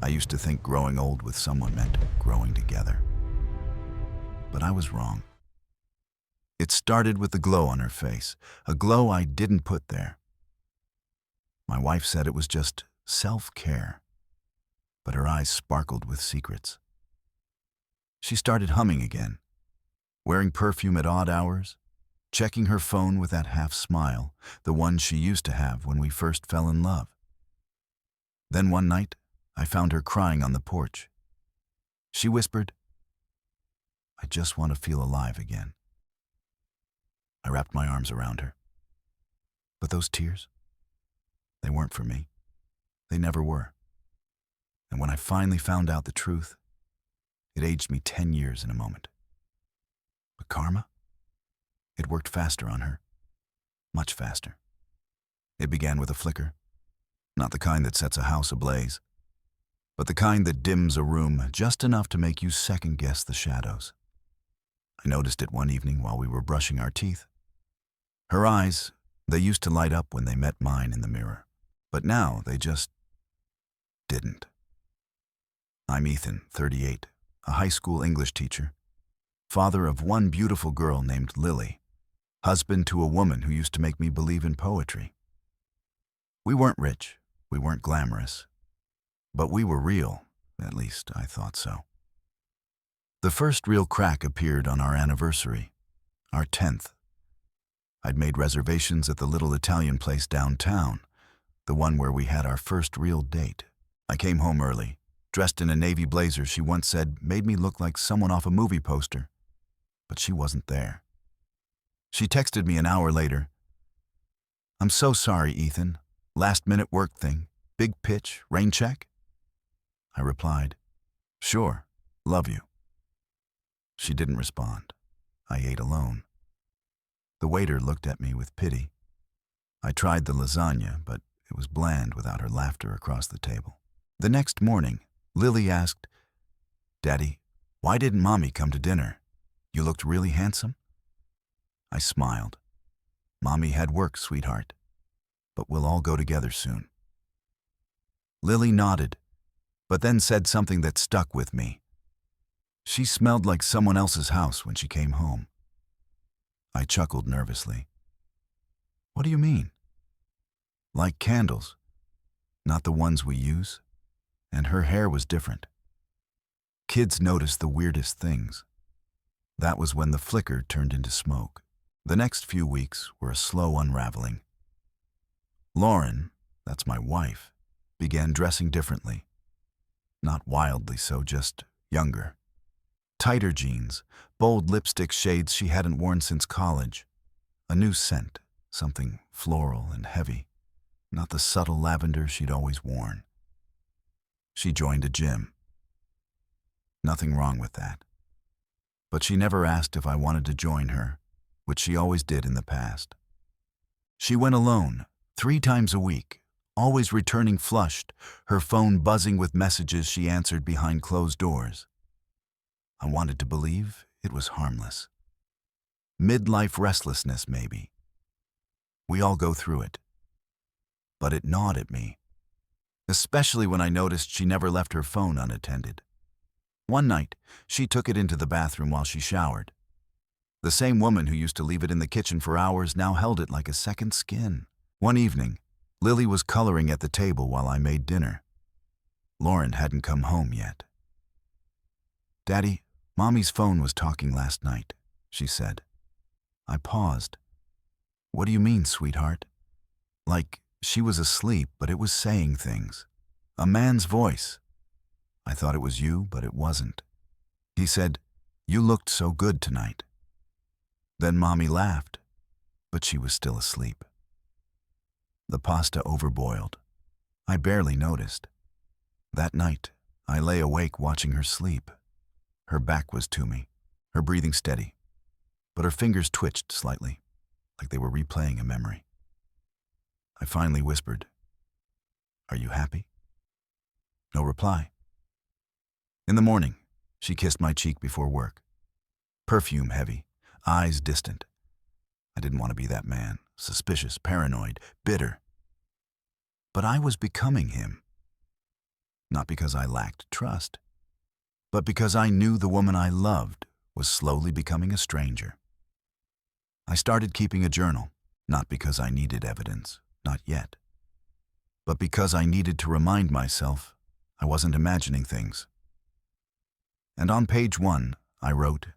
I used to think growing old with someone meant growing together. But I was wrong. It started with the glow on her face, a glow I didn't put there. My wife said it was just self-care, but her eyes sparkled with secrets. She started humming again, wearing perfume at odd hours, checking her phone with that half smile, the one she used to have when we first fell in love. Then one night, I found her crying on the porch. She whispered, "I just want to feel alive again." I wrapped my arms around her. But those tears, they weren't for me. They never were. And when I finally found out the truth, it aged me 10 years in a moment. But karma? It worked faster on her. Much faster. It began with a flicker. Not the kind that sets a house ablaze, but the kind that dims a room just enough to make you second-guess the shadows. I noticed it one evening while we were brushing our teeth. Her eyes, they used to light up when they met mine in the mirror, but now they just didn't. I'm Ethan, 38, a high school English teacher, father of one beautiful girl named Lily, husband to a woman who used to make me believe in poetry. We weren't rich, we weren't glamorous, but we were real, at least I thought so. The first real crack appeared on our anniversary, our 10th. I'd made reservations at the little Italian place downtown, the one where we had our first real date. I came home early, dressed in a navy blazer she once said made me look like someone off a movie poster, but she wasn't there. She texted me an hour later, "I'm so sorry, Ethan. Last-minute work thing. Big pitch, rain check?" I replied, "Sure, love you." She didn't respond. I ate alone. The waiter looked at me with pity. I tried the lasagna, but it was bland without her laughter across the table. The next morning, Lily asked, "Daddy, why didn't Mommy come to dinner? You looked really handsome?" I smiled. "Mommy had work, sweetheart, but we'll all go together soon." Lily nodded, but then said something that stuck with me. She smelled like someone else's house when she came home. I chuckled nervously. "What do you mean?" "Like candles, not the ones we use." And her hair was different. Kids notice the weirdest things. That was when the flicker turned into smoke. The next few weeks were a slow unraveling. Lauren, that's my wife, began dressing differently. Not wildly so, just younger. Tighter jeans, bold lipstick shades she hadn't worn since college. A new scent, something floral and heavy, not the subtle lavender she'd always worn. She joined a gym. Nothing wrong with that. But she never asked if I wanted to join her, which she always did in the past. She went alone, 3 times a week, always returning flushed, her phone buzzing with messages she answered behind closed doors. I wanted to believe it was harmless. Midlife restlessness, maybe. We all go through it. But it gnawed at me, especially when I noticed she never left her phone unattended. One night, she took it into the bathroom while she showered. The same woman who used to leave it in the kitchen for hours now held it like a second skin. One evening, Lily was coloring at the table while I made dinner. Lauren hadn't come home yet. "Daddy, Mommy's phone was talking last night," she said. I paused. "What do you mean, sweetheart?" "Like she was asleep, but it was saying things. A man's voice. I thought it was you, but it wasn't. He said, 'You looked so good tonight.' Then Mommy laughed, but she was still asleep. The pasta overboiled. I barely noticed. That night, I lay awake watching her sleep. Her back was to me, her breathing steady, but her fingers twitched slightly, like they were replaying a memory. I finally whispered, "Are you happy?" No reply. In the morning, she kissed my cheek before work. Perfume heavy, eyes distant. I didn't want to be that man, suspicious, paranoid, bitter. But I was becoming him. not because I lacked trust, but because I knew the woman I loved was slowly becoming a stranger. I started keeping a journal, not because I needed evidence, not yet, but because I needed to remind myself I wasn't imagining things. And on page 1, I wrote,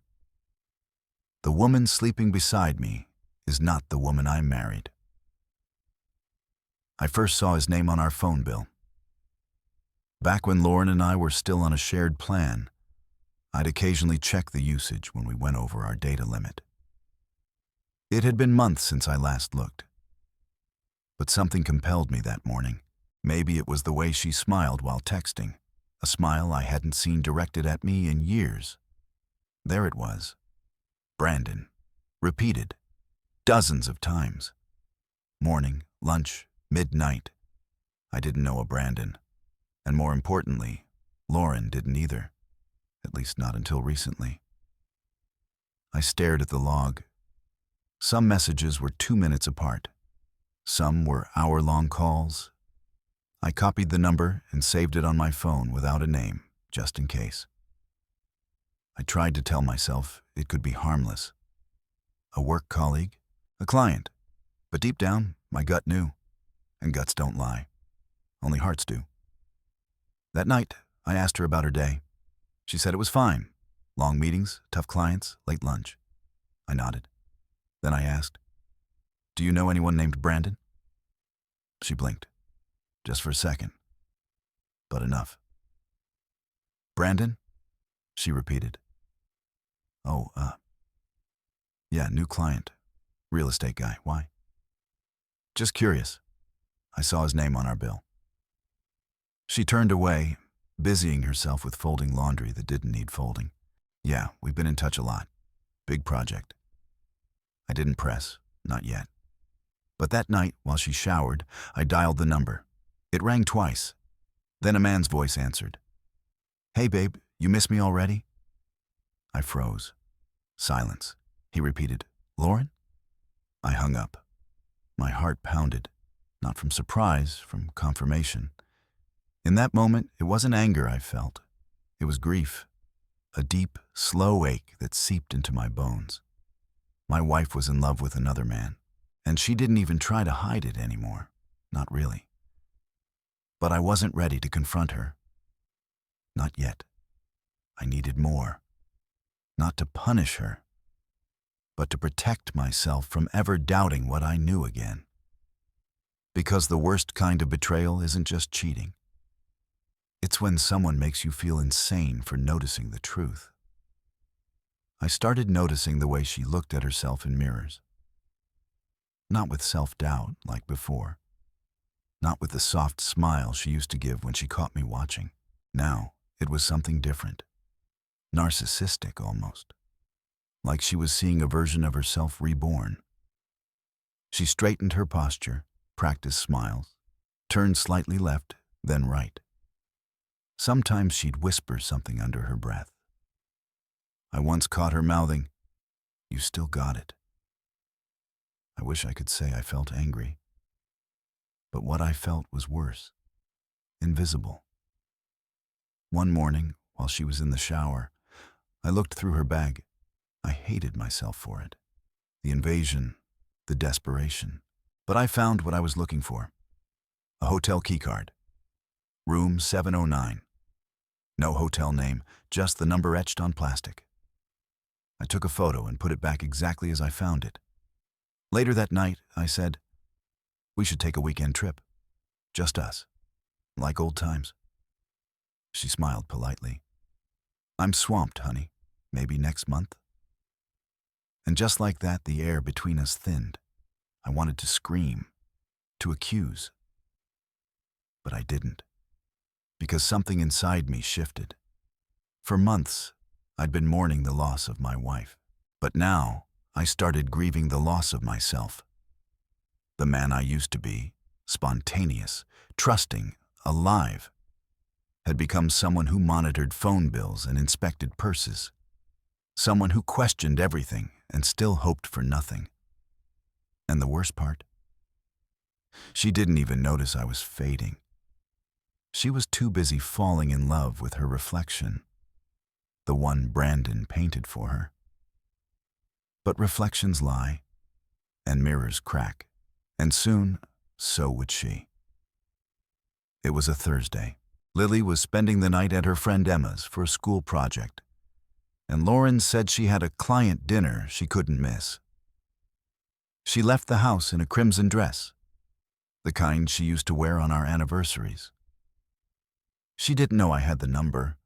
"The woman sleeping beside me is not the woman I married." I first saw his name on our phone bill. Back when Lauren and I were still on a shared plan, I'd occasionally check the usage when we went over our data limit. It had been months since I last looked, but something compelled me that morning. Maybe it was the way she smiled while texting, a smile I hadn't seen directed at me in years. There it was. Brandon. Repeated. Dozens of times. Morning, lunch, midnight. I didn't know a Brandon. And more importantly, Lauren didn't either. At least not until recently. I stared at the log. Some messages were 2 minutes apart. Some were hour-long calls. I copied the number and saved it on my phone without a name, just in case. I tried to tell myself it could be harmless. A work colleague, a client. But deep down, my gut knew. And guts don't lie. Only hearts do. That night, I asked her about her day. She said it was fine. Long meetings, tough clients, late lunch. I nodded. Then I asked, "Do you know anyone named Brandon?" She blinked. Just for a second. But enough. "Brandon?" she repeated. "Oh, yeah, new client. Real estate guy. Why?" "Just curious. I saw his name on our bill." She turned away, busying herself with folding laundry that didn't need folding. "Yeah, we've been in touch a lot. Big project." I didn't press, not yet. But that night, while she showered, I dialed the number. It rang twice. Then a man's voice answered. "Hey, babe, you miss me already?" I froze. Silence. He repeated, "Lauren?" I hung up. My heart pounded, not from surprise, from confirmation. In that moment, it wasn't anger I felt. It was grief, a deep, slow ache that seeped into my bones. My wife was in love with another man, and she didn't even try to hide it anymore. Not really. But I wasn't ready to confront her. Not yet. I needed more. Not to punish her, but to protect myself from ever doubting what I knew again. Because the worst kind of betrayal isn't just cheating. It's when someone makes you feel insane for noticing the truth. I started noticing the way she looked at herself in mirrors. Not with self-doubt like before. Not with the soft smile she used to give when she caught me watching. Now, it was something different. Narcissistic almost. Like she was seeing a version of herself reborn. She straightened her posture, practiced smiles, turned slightly left, then right. Sometimes she'd whisper something under her breath. I once caught her mouthing, "You still got it." I wish I could say I felt angry. But what I felt was worse. Invisible. One morning, while she was in the shower, I looked through her bag. I hated myself for it. The invasion, the desperation. But I found what I was looking for. A hotel keycard. Room 709. No hotel name, just the number etched on plastic. I took a photo and put it back exactly as I found it. Later that night, I said, "We should take a weekend trip. Just us. Like old times." She smiled politely. "I'm swamped, honey. Maybe next month?" And just like that, the air between us thinned. I wanted to scream, to accuse. But I didn't. Because something inside me shifted. For months, I'd been mourning the loss of my wife. But now, I started grieving the loss of myself. The man I used to be, spontaneous, trusting, alive, had become someone who monitored phone bills and inspected purses. Someone who questioned everything and still hoped for nothing. And the worst part? She didn't even notice I was fading. She was too busy falling in love with her reflection, the one Brandon painted for her. But reflections lie, and mirrors crack, and soon, so would she. It was a Thursday. Lily was spending the night at her friend Emma's for a school project, and Lauren said she had a client dinner she couldn't miss. She left the house in a crimson dress, the kind she used to wear on our anniversaries. She didn't know I had the number,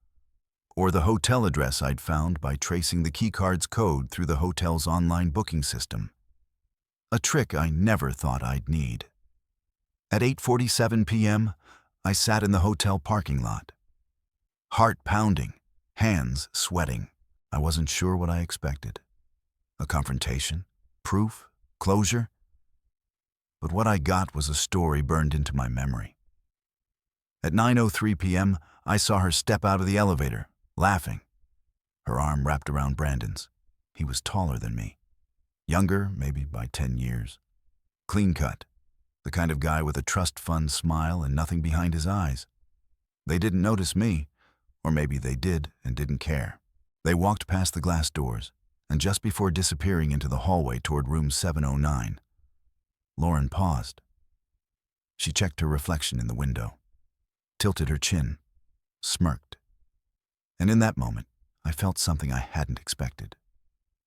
or the hotel address I'd found by tracing the keycard's code through the hotel's online booking system. A trick I never thought I'd need. At 8:47 p.m., I sat in the hotel parking lot. Heart pounding, hands sweating. I wasn't sure what I expected. A confrontation? Proof? Closure? But what I got was a story burned into my memory. At 9:03 p.m., I saw her step out of the elevator, laughing. Her arm wrapped around Brandon's. He was taller than me. Younger, maybe by 10 years. Clean cut. The kind of guy with a trust fund smile and nothing behind his eyes. They didn't notice me, or maybe they did and didn't care. They walked past the glass doors, and just before disappearing into the hallway toward room 709, Lauren paused. She checked her reflection in the window, tilted her chin, smirked. And in that moment, I felt something I hadn't expected.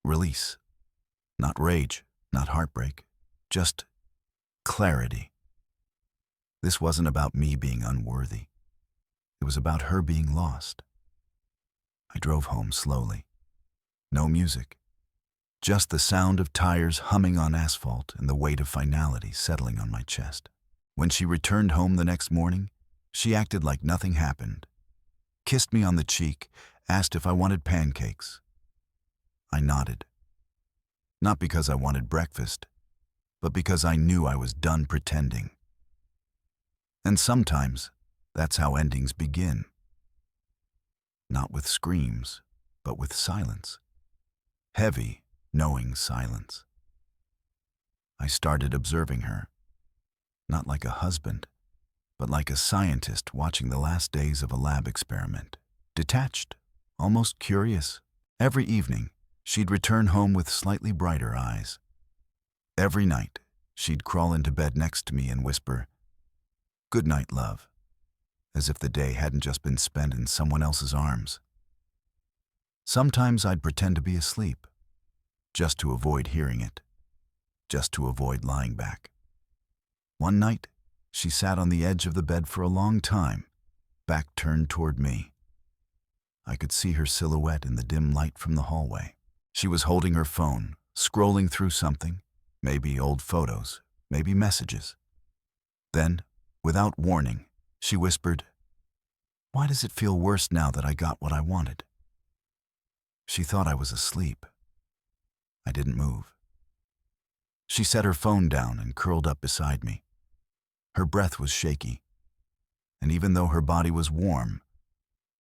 Release. Not rage, not heartbreak, just clarity. This wasn't about me being unworthy. It was about her being lost. I drove home slowly. No music. Just the sound of tires humming on asphalt and the weight of finality settling on my chest. When she returned home the next morning, she acted like nothing happened. Kissed me on the cheek, asked if I wanted pancakes. I nodded. Not because I wanted breakfast, but because I knew I was done pretending. And sometimes, that's how endings begin. Not with screams, but with silence. Heavy, knowing silence. I started observing her, not like a husband, but like a scientist watching the last days of a lab experiment. Detached, almost curious. Every evening, she'd return home with slightly brighter eyes. Every night, she'd crawl into bed next to me and whisper, "Good night, love," as if the day hadn't just been spent in someone else's arms. Sometimes I'd pretend to be asleep, just to avoid hearing it, just to avoid lying back. One night, she sat on the edge of the bed for a long time, back turned toward me. I could see her silhouette in the dim light from the hallway. She was holding her phone, scrolling through something, maybe old photos, maybe messages. Then, without warning, she whispered, "Why does it feel worse now that I got what I wanted?" She thought I was asleep. I didn't move. She set her phone down and curled up beside me. Her breath was shaky, and even though her body was warm,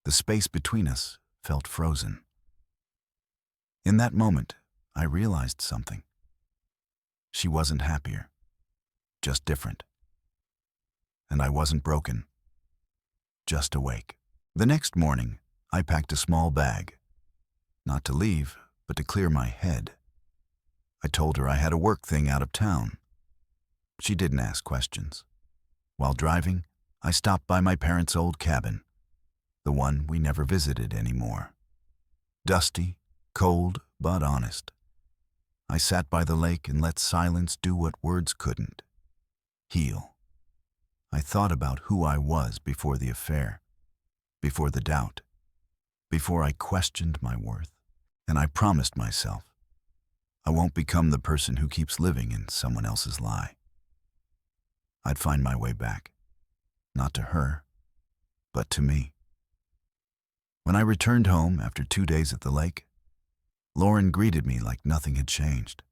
the space between us felt frozen. In that moment, I realized something. She wasn't happier, just different. And I wasn't broken, just awake. The next morning, I packed a small bag, not to leave, but to clear my head. I told her I had a work thing out of town. She didn't ask questions. While driving, I stopped by my parents' old cabin, the one we never visited anymore. Dusty, cold, but honest. I sat by the lake and let silence do what words couldn't. Heal. I thought about who I was before the affair, before the doubt, before I questioned my worth. And I promised myself, I won't become the person who keeps living in someone else's lie. I'd find my way back, not to her, but to me. When I returned home after 2 days at the lake, Lauren greeted me like nothing had changed.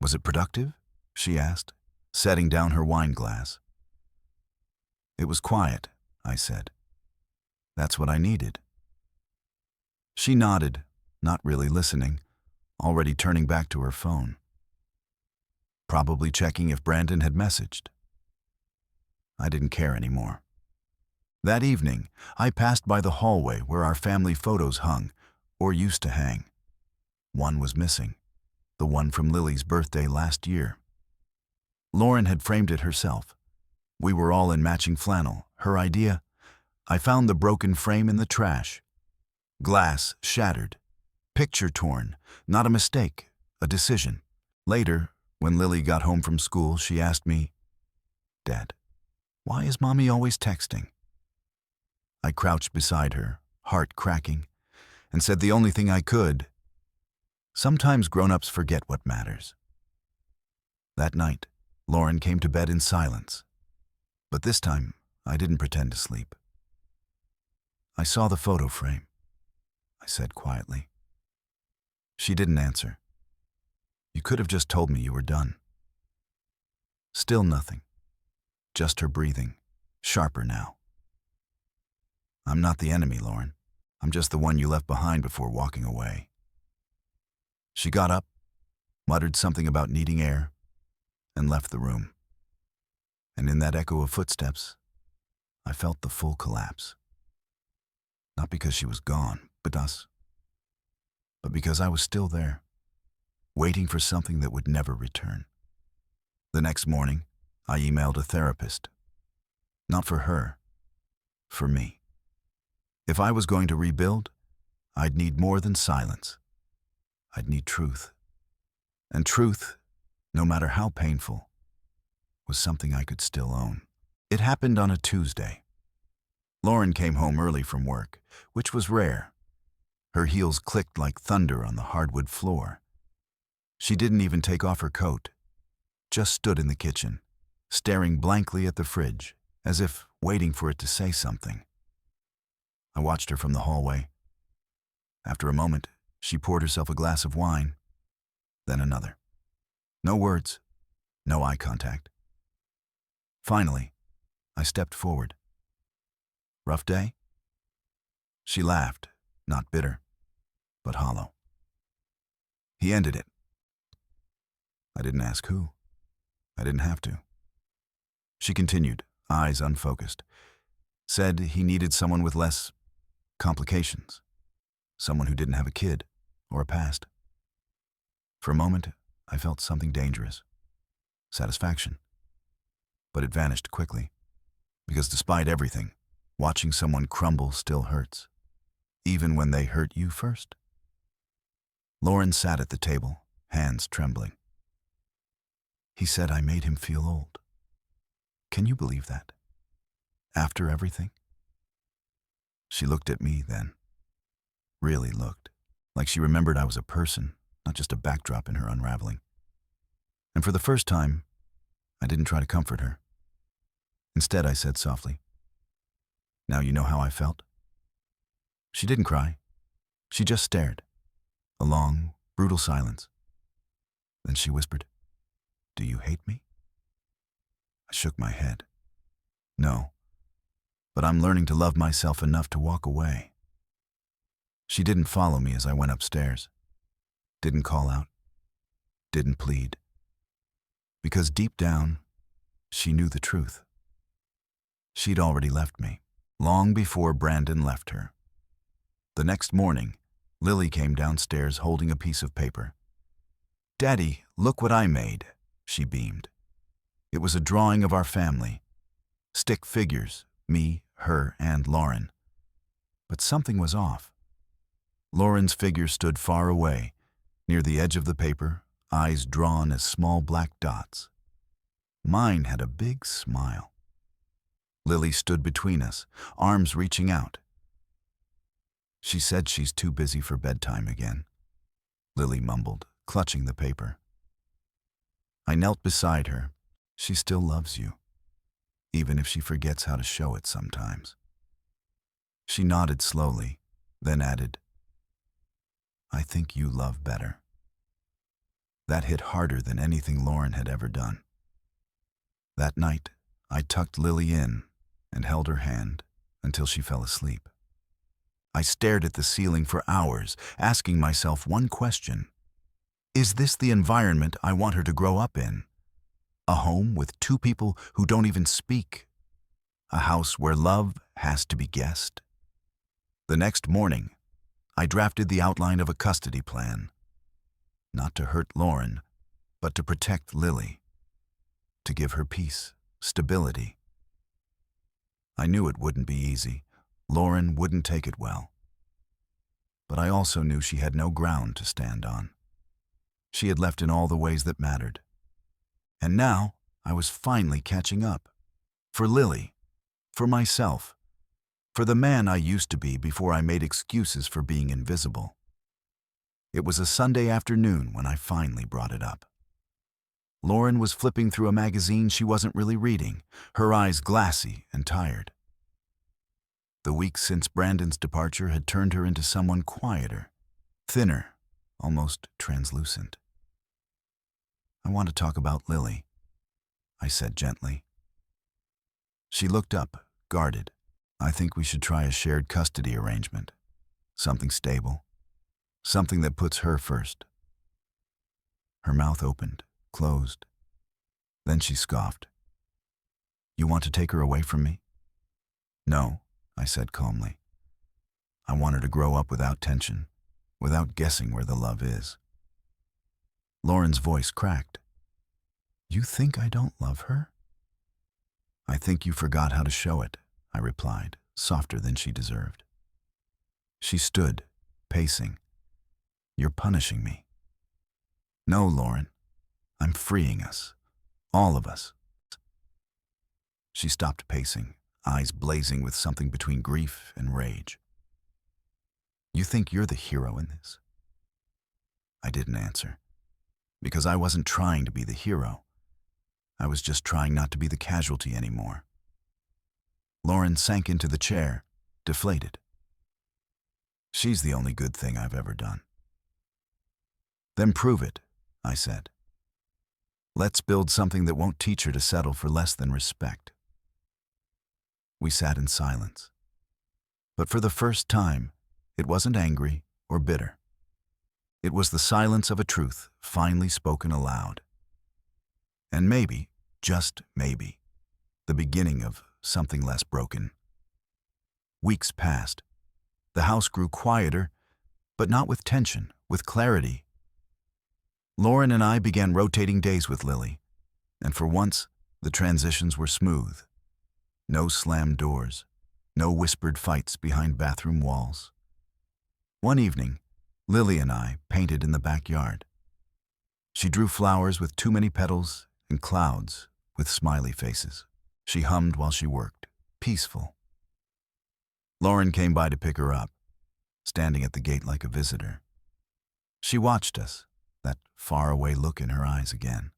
"Was it productive?" she asked, setting down her wine glass. "It was quiet," I said. "That's what I needed." She nodded, not really listening, already turning back to her phone. Probably checking if Brandon had messaged. I didn't care anymore. That evening, I passed by the hallway where our family photos hung, or used to hang. One was missing, the one from Lily's birthday last year. Lauren had framed it herself. We were all in matching flannel, her idea. I found the broken frame in the trash. Glass shattered, picture torn, not a mistake, a decision. Later, when Lily got home from school, she asked me, "Dad, why is Mommy always texting?" I crouched beside her, heart cracking, and said the only thing I could. Sometimes grown-ups forget what matters. That night, Lauren came to bed in silence. But this time, I didn't pretend to sleep. "I saw the photo frame," I said quietly. She didn't answer. "You could have just told me you were done." Still nothing. Just her breathing, sharper now. "I'm not the enemy, Lauren. I'm just the one you left behind before walking away." She got up, muttered something about needing air, and left the room. And in that echo of footsteps, I felt the full collapse. Not because she was gone, but because I was still there, waiting for something that would never return. The next morning, I emailed a therapist. Not for her, for me. If I was going to rebuild, I'd need more than silence. I'd need truth. And truth, no matter how painful, was something I could still own. It happened on a Tuesday. Lauren came home early from work, which was rare. Her heels clicked like thunder on the hardwood floor. She didn't even take off her coat, just stood in the kitchen, staring blankly at the fridge, as if waiting for it to say something. I watched her from the hallway. After a moment, she poured herself a glass of wine, then another. No words, no eye contact. Finally, I stepped forward. "Rough day?" She laughed, not bitter, but hollow. "He ended it." I didn't ask who. I didn't have to. She continued, eyes unfocused. Said he needed someone with less complications. Someone who didn't have a kid or a past. For a moment, I felt something dangerous. Satisfaction. But it vanished quickly. Because despite everything, watching someone crumble still hurts. Even when they hurt you first. Lauren sat at the table, hands trembling. "He said I made him feel old. Can you believe that? After everything?" She looked at me then. Really looked. Like she remembered I was a person, not just a backdrop in her unraveling. And for the first time, I didn't try to comfort her. Instead, I said softly, "Now you know how I felt?" She didn't cry. She just stared. A long, brutal silence. Then she whispered, "Do you hate me?" I shook my head. "No, but I'm learning to love myself enough to walk away." She didn't follow me as I went upstairs. Didn't call out. Didn't plead. Because deep down, she knew the truth. She'd already left me, long before Brandon left her. The next morning, Lily came downstairs holding a piece of paper. "Daddy, look what I made," she beamed. It was a drawing of our family. Stick figures, me, her, and Lauren. But something was off. Lauren's figure stood far away, near the edge of the paper, eyes drawn as small black dots. Mine had a big smile. Lily stood between us, arms reaching out. She said she's too busy for bedtime again, Lily mumbled, clutching the paper. I knelt beside her. She still loves you, even if she forgets how to show it sometimes. She nodded slowly, then added, "I think you love better." That hit harder than anything Lauren had ever done. That night, I tucked Lily in and held her hand until she fell asleep. I stared at the ceiling for hours, asking myself one question. Is this the environment I want her to grow up in? A home with two people who don't even speak. A house where love has to be guessed. The next morning, I drafted the outline of a custody plan. Not to hurt Lauren, but to protect Lily. To give her peace, stability. I knew it wouldn't be easy. Lauren wouldn't take it well. But I also knew she had no ground to stand on. She had left in all the ways that mattered. And now, I was finally catching up. For Lily. For myself. For the man I used to be before I made excuses for being invisible. It was a Sunday afternoon when I finally brought it up. Lauren was flipping through a magazine she wasn't really reading, her eyes glassy and tired. The weeks since Brandon's departure had turned her into someone quieter, thinner, almost translucent. "I want to talk about Lily," I said gently. She looked up, guarded. "I think we should try a shared custody arrangement. Something stable. Something that puts her first." Her mouth opened, closed. Then she scoffed. "You want to take her away from me?" "No," I said calmly. "I want her to grow up without tension, without guessing where the love is." Lauren's voice cracked. "You think I don't love her?" "I think you forgot how to show it," I replied, softer than she deserved. She stood, pacing. "You're punishing me." "No, Lauren. I'm freeing us. All of us." She stopped pacing, eyes blazing with something between grief and rage. "You think you're the hero in this?" I didn't answer, because I wasn't trying to be the hero. I was just trying not to be the casualty anymore. Lauren sank into the chair, deflated. "She's the only good thing I've ever done." "Then prove it," I said. "Let's build something that won't teach her to settle for less than respect." We sat in silence. But for the first time, it wasn't angry or bitter. It was the silence of a truth finally spoken aloud. And maybe, just maybe, the beginning of something less broken. Weeks passed. The house grew quieter, but not with tension, with clarity. Lauren and I began rotating days with Lily, and for once, the transitions were smooth. No slammed doors, no whispered fights behind bathroom walls. One evening, Lily and I painted in the backyard. She drew flowers with too many petals and clouds with smiley faces. She hummed while she worked, peaceful. Lauren came by to pick her up, standing at the gate like a visitor. She watched us, that faraway look in her eyes again.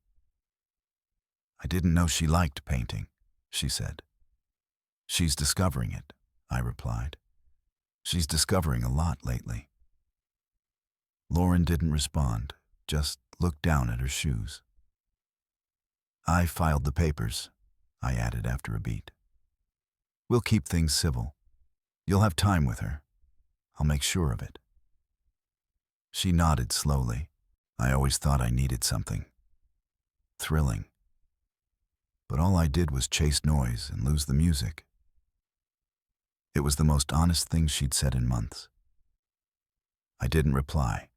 "I didn't know she liked painting," she said. "She's discovering it," I replied. "She's discovering a lot lately." Lauren didn't respond, just looked down at her shoes. "I filed the papers," I added after a beat. "We'll keep things civil. You'll have time with her. I'll make sure of it." She nodded slowly. I always thought I needed something. Thrilling. But all I did was chase noise and lose the music. It was the most honest thing she'd said in months. I didn't reply.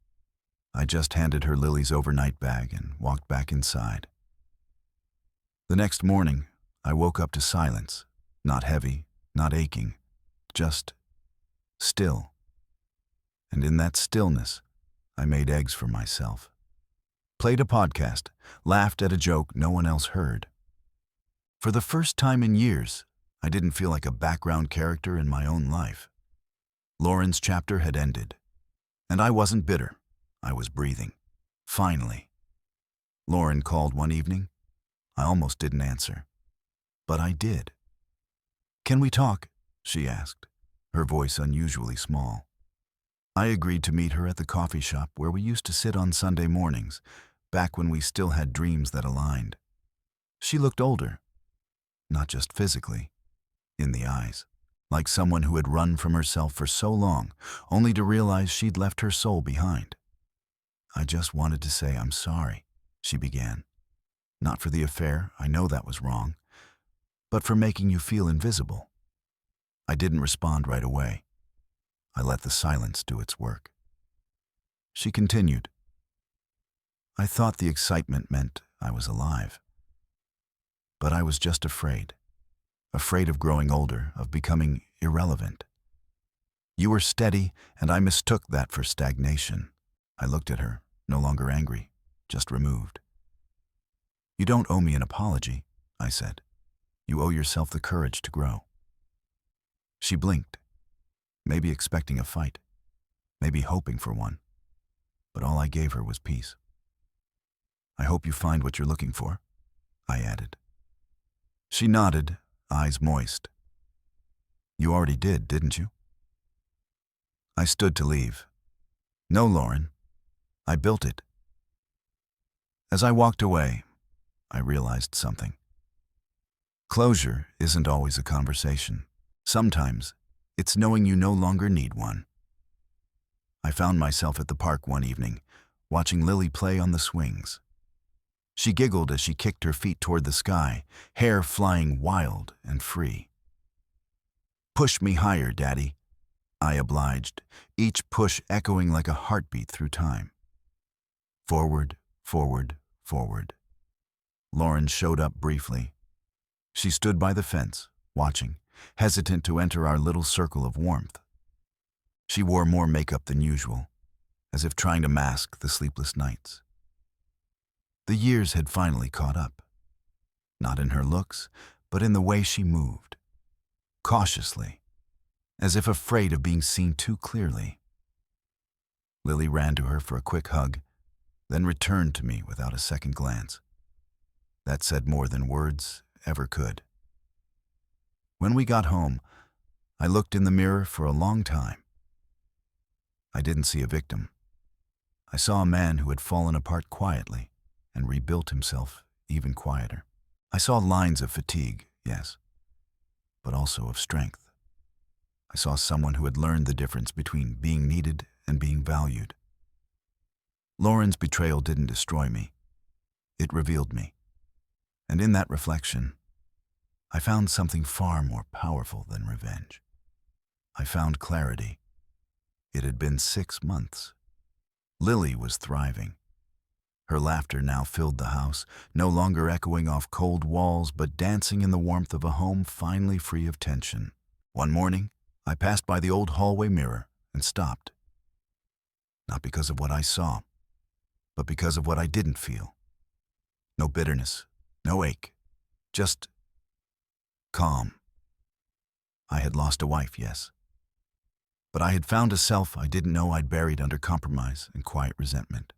I just handed her Lily's overnight bag and walked back inside. The next morning, I woke up to silence, not heavy, not aching, just still. And in that stillness, I made eggs for myself. Played a podcast, laughed at a joke no one else heard. For the first time in years, I didn't feel like a background character in my own life. Lauren's chapter had ended, and I wasn't bitter. I was breathing. Finally. Lauren called one evening. I almost didn't answer. But I did. "Can we talk?" she asked, her voice unusually small. I agreed to meet her at the coffee shop where we used to sit on Sunday mornings, back when we still had dreams that aligned. She looked older, not just physically, in the eyes, like someone who had run from herself for so long, only to realize she'd left her soul behind. "I just wanted to say I'm sorry," she began. "Not for the affair, I know that was wrong, but for making you feel invisible." I didn't respond right away. I let the silence do its work. She continued. I thought the excitement meant I was alive. But I was just afraid. Afraid of growing older, of becoming irrelevant. You were steady, and I mistook that for stagnation. I looked at her, no longer angry, just removed. You don't owe me an apology, I said. You owe yourself the courage to grow. She blinked, maybe expecting a fight, maybe hoping for one. But all I gave her was peace. I hope you find what you're looking for, I added. She nodded, eyes moist. You already did, didn't you? I stood to leave. No, Lauren. I built it. As I walked away, I realized something. Closure isn't always a conversation. Sometimes, it's knowing you no longer need one. I found myself at the park one evening, watching Lily play on the swings. She giggled as she kicked her feet toward the sky, hair flying wild and free. Push me higher, Daddy, I obliged, each push echoing like a heartbeat through time. Forward, forward, forward. Lauren showed up briefly. She stood by the fence, watching, hesitant to enter our little circle of warmth. She wore more makeup than usual, as if trying to mask the sleepless nights. The years had finally caught up. Not in her looks, but in the way she moved. Cautiously, as if afraid of being seen too clearly. Lily ran to her for a quick hug, then returned to me without a second glance. That said more than words ever could. When we got home, I looked in the mirror for a long time. I didn't see a victim. I saw a man who had fallen apart quietly and rebuilt himself even quieter. I saw lines of fatigue, yes, but also of strength. I saw someone who had learned the difference between being needed and being valued. Lauren's betrayal didn't destroy me. It revealed me. And in that reflection, I found something far more powerful than revenge. I found clarity. It had been 6 months. Lily was thriving. Her laughter now filled the house, no longer echoing off cold walls, but dancing in the warmth of a home finally free of tension. One morning, I passed by the old hallway mirror and stopped. Not because of what I saw, but because of what I didn't feel. No bitterness, no ache, just calm. I had lost a wife, yes. But I had found a self I didn't know I'd buried under compromise and quiet resentment.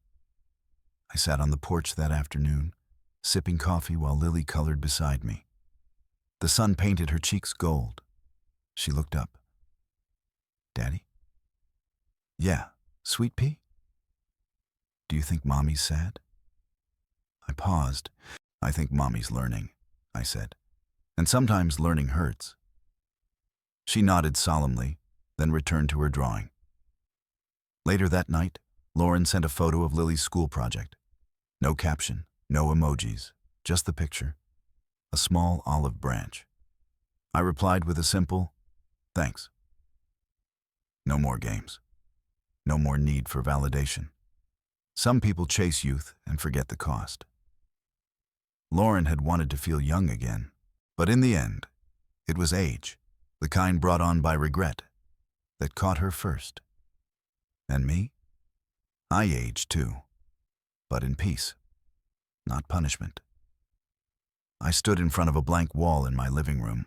I sat on the porch that afternoon, sipping coffee while Lily colored beside me. The sun painted her cheeks gold. She looked up. Daddy? Yeah, sweet pea? Do you think Mommy's sad? I paused. I think Mommy's learning, I said. And sometimes learning hurts. She nodded solemnly, then returned to her drawing. Later that night, Lauren sent a photo of Lily's school project. No caption, no emojis, just the picture. A small olive branch. I replied with a simple, thanks. No more games. No more need for validation. Some people chase youth and forget the cost. Lauren had wanted to feel young again, but in the end, it was age, the kind brought on by regret, that caught her first. And me? I aged too, but in peace, not punishment. I stood in front of a blank wall in my living room,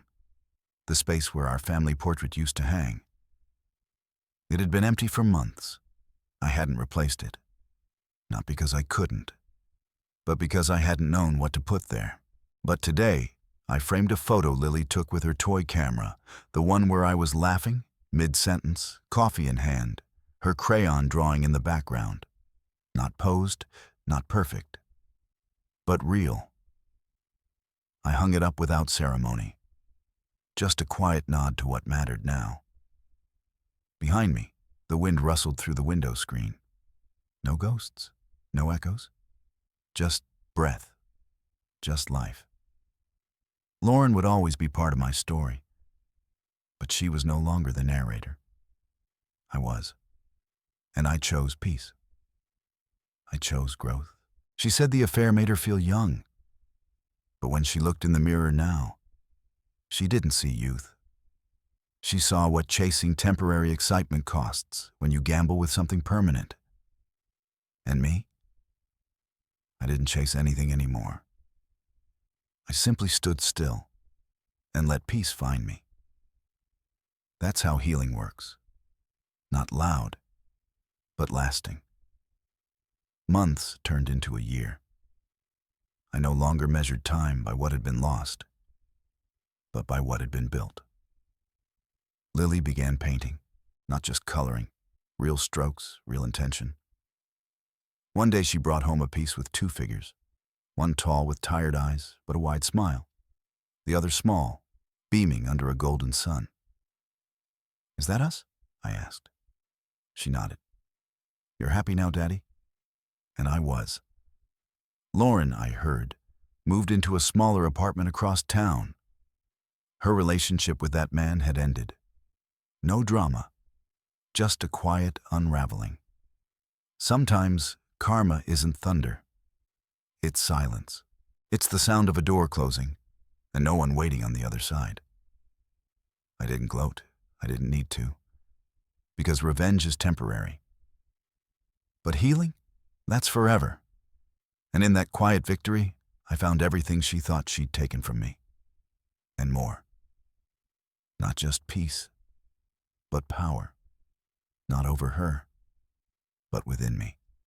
the space where our family portrait used to hang. It had been empty for months. I hadn't replaced it. Not because I couldn't, but because I hadn't known what to put there. But today, I framed a photo Lily took with her toy camera, the one where I was laughing, mid-sentence, coffee in hand, her crayon drawing in the background. Not posed, not perfect, but real. I hung it up without ceremony, just a quiet nod to what mattered now. Behind me, the wind rustled through the window screen. No ghosts, no echoes, just breath, just life. Lauren would always be part of my story, but But she was no longer the narrator. I was. And I chose peace. I chose growth. She said the affair made her feel young. But when she looked in the mirror now, she didn't see youth. She saw what chasing temporary excitement costs when you gamble with something permanent. And me? I didn't chase anything anymore. I simply stood still and let peace find me. That's how healing works. Not loud, but lasting. Months turned into a year. I no longer measured time by what had been lost, but by what had been built. Lily began painting, not just coloring, real strokes, real intention. One day she brought home a piece with two figures, one tall with tired eyes but a wide smile, the other small, beaming under a golden sun. "Is that us?" I asked. She nodded. "You're happy now, Daddy?" And I was. Lauren, I heard, moved into a smaller apartment across town. Her relationship with that man had ended. No drama, just a quiet unraveling. Sometimes karma isn't thunder. It's silence. It's the sound of a door closing and no one waiting on the other side. I didn't gloat. I didn't need to. Because revenge is temporary. But healing? That's forever. And in that quiet victory, I found everything she thought she'd taken from me. And more. Not just peace, but power. Not over her, but within me.